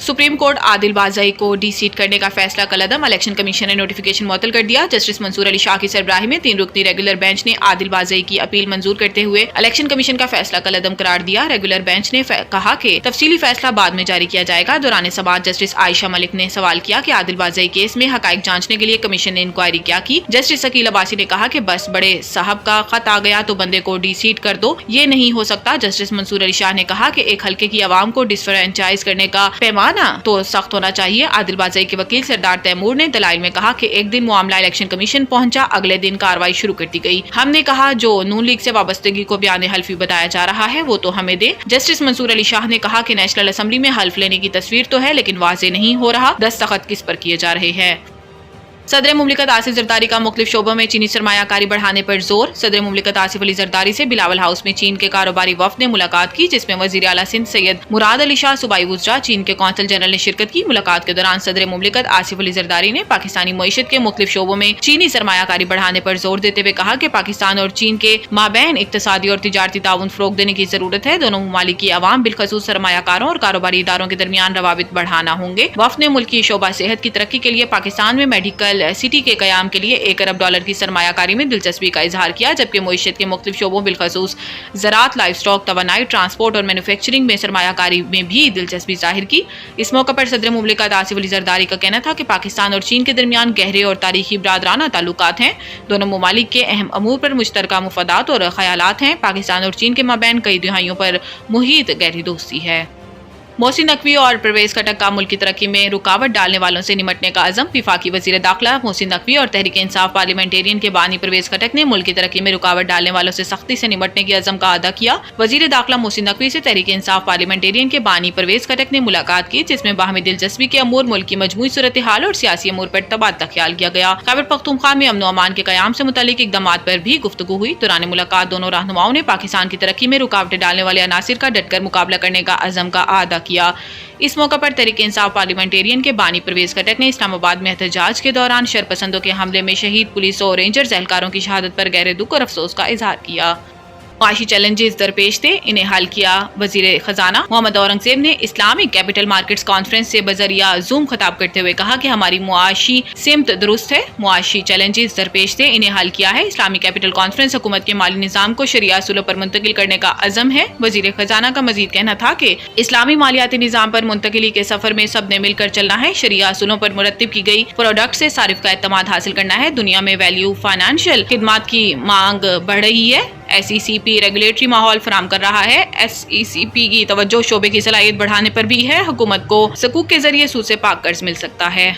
Supreme court Adil बाज़ई को D seat करने का फैसला कलअदम। इलेक्शन कमीशन ने नोटिफिकेशन मुअत्तल कर दिया। जस्टिस मंसूर अली शाह की सरबराही में 3 रुकनी रेगुलर बेंच ने आदिल बाज़ई की अपील मंजूर करते हुए इलेक्शन कमीशन का फैसला कलअदम करार दिया। रेगुलर बेंच ने कहा कि तफसीली फैसला बाद में जारी किया जाएगा। दौरान समाअत जस्टिस आयशा मलिक ने सवाल किया कि आदिल बाज़ई केस में हकाइक जांचने के लिए कमीशन ने इंक्वायरी क्या की। जस्टिस अकील अब्बासी ने कहा कि बस बड़े साहब का खत आ गया तो बंदे को डी सीट कर दो, ये नहीं हो सकता। जस्टिस मंसूर अली शाह ने कहा कि एक हल्के की आवाम को डिसफ्रेंचाइज करने का पैमाना तो सख्त होना चाहिए। आदिल बाज़ई के वकील सरदार तैमूर ने दलाइल में कहा कि एक दिन मामला इलेक्शन कमीशन पहुंचा, अगले दिन कार्रवाई शुरू कर दी गई। हमने कहा जो नून लीग से वाबस्तगी को बयान हल्फी बताया जा रहा है वो तो हमें दे। जस्टिस मंसूर अली शाह ने कहा कि नेशनल असेंबली में हल्फ लेने की तस्वीर तो है लेकिन वाज़ेह नहीं हो रहा दस्तखत किस पर किए जा रहे हैं। सदर मुमलिकत आसिफ जरदारी का मुख्तलिफ शोबों में चीनी सरमायाकारी बढ़ाने पर जोर। सदर मुमलिकत आसिफ अली जरदारी से बिलावल हाउस में चीन के कारोबारी वफ्द ने मुलाकात की, जिसमें वजीर आला सिंध सैयद मुराद अली शाह, सूबाई वज़रा, चीन के कौंसल जनरल ने शिरकत की। मुलाकात के दौरान सदर मुमलिकत आसिफ अली जरदारी ने पाकिस्तानी मईशत के मुख्तलिफ शोबों में चीनी सरमायाकारी बढ़ाने पर जोर देते हुए कहा कि पाकिस्तान और चीन के माबैन इक्तसादी और तिजारती ताउन फरोग देने की जरूरत है। दोनों ममालिक की अवाम बिलखसूस सरमायाकारों और कारोबारी इदारों के दरमियान रवाबित बढ़ाना होंगे। वफ्द ने मुल्क की शोबा सेहत की तरक्की के लिए पाकिस्तान में मेडिकल सिटी के कयाम के लिए $1 अरब की सरमायाकारी में दिलचस्पी का इजहार किया, जबकि मईशत के मुख्तलिफ शोबों बिलखसूस ज़राअत, लाइफ स्टॉक, तवानाई, ट्रांसपोर्ट और मैन्युफैक्चरिंग में सरमायाकारी में भी दिलचस्पी जाहिर की। इस मौके पर सदर मुमलिकत आसिफ अली जरदारी का कहना था कि पाकिस्तान और चीन के दरमियान गहरे और तारीखी बरादराना ताल्लुकात हैं। दोनों ममालिक के अहम अमूर पर मुश्तरका मुफादात और ख्यालात हैं। पाकिस्तान और चीन के माबैन कई दिहाइयों पर मुहीत गहरी दोस्ती है। मोहसिन नकवी और परवेज खटक का मुल्क की तरक्की में रुकावट डालने वालों से निमटने का अज़म। विफाकी वज़ीर दाखिला मोहसिन नकवी और तहरीक इंसाफ पार्लियामेंटेरियन के बानी परवेज खटक ने मुल्क की तरक्की में रुकावट डालने वालों से सख्ती से निमटने के अज़म का अदा किया। वज़ीर दाखिला मोहसिन नकवी से तहरीक इंसाफ पार्लियामेंटेरियन के बानी परवेज खटक ने मुलाकात की, जिसमें बाहमी दिलचस्पी के अमूर, मुल्क की मजमूई सूरत हाल और सियासी अमूर पर तबादला ख्याल किया गया। खैबर पख्तूनख्वा में अमन व अमान के क़याम से मुतालिक इक़दामात पर भी गुफ्तगू हुई। दौरान मुलाकात दोनों रहनुमाओं ने पाकिस्तान की तरक्की में रुकावटें डालने वाले अनासिर का डटकर मुकाबला करने का अज़म का अदा किया। इस मौके पर तहरीक इंसाफ पार्लियामेंटेरियन के बानी परवेज खटक ने इस्लामाबाद में एहतजाज के दौरान शरपसंदों के हमले में शहीद पुलिस और रेंजर्स एहलकारों की शहादत पर गहरे दुख और अफसोस का इजहार किया। माशी चैलेंजेस दरपेश थे, इन्हें हल किया। वजीर खजाना मोहम्मद औरंगजेब ने इस्लामिक कैपिटल मार्केट्स कॉन्फ्रेंस से बजरिया जूम खिताब करते हुए कहा कि हमारी मुआशी सिमत दुरुस्त है, मुआशी चैलेंजेस दरपेश थे, इन्हें हल किया है। इस्लामिक कैपिटल कॉन्फ्रेंस हुकूमत के माली निज़ाम को शरिया असूलों पर मुंतकिल करने का अज़म है। वजीर खजाना का मजीद कहना था कि इस्लामी मालियाती निज़ाम पर मुंतकिली के सफर में सब ने मिलकर चलना है। शरिया असूलों पर मुरत्तिब की गई प्रोडक्ट से सारिफ का एतमाद हासिल करना है। दुनिया में वैल्यू फाइनेंशियल खिदमात की मांग बढ़ रही है। SECP रेगुलेटरी माहौल फराम कर रहा है। SECP की तवज्जो शोबे की सलाहियत बढ़ाने पर भी है। हुकूमत को सकूक के जरिए सूद से पाक कर्ज मिल सकता है।